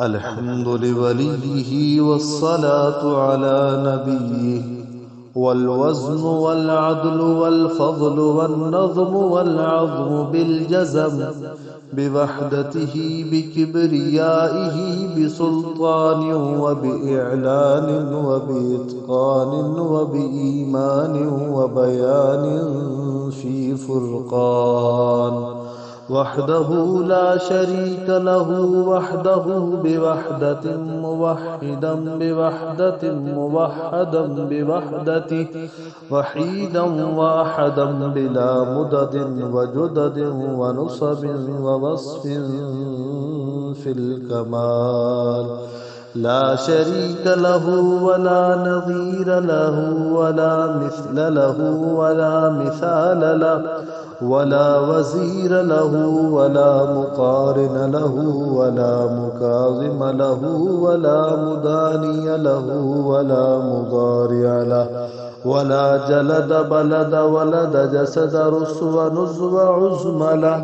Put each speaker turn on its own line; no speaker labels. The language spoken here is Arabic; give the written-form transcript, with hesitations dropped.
الحمد لوليه والصلاة على نبيه، والوزن والعدل والفضل والنظم والعظم بالجزم، بوحدته بكبريائه بسلطان وبإعلان وبإتقان وبإيمان وبيان في فرقان، وحده لا شريك له، وحده بوحدة موحدا بوحدة موحدا بوحدته، وحيدا واحدا بلا مدد وجدد ونصب ووصف في الكمال، لا شريك له ولا نظير له ولا مثل له ولا مثال له، ولا وزير له ولا مقارن له ولا مكاظم له ولا مداني له ولا مضارع له، ولا جلد بلد ولد جسد رسو نزو عزم له.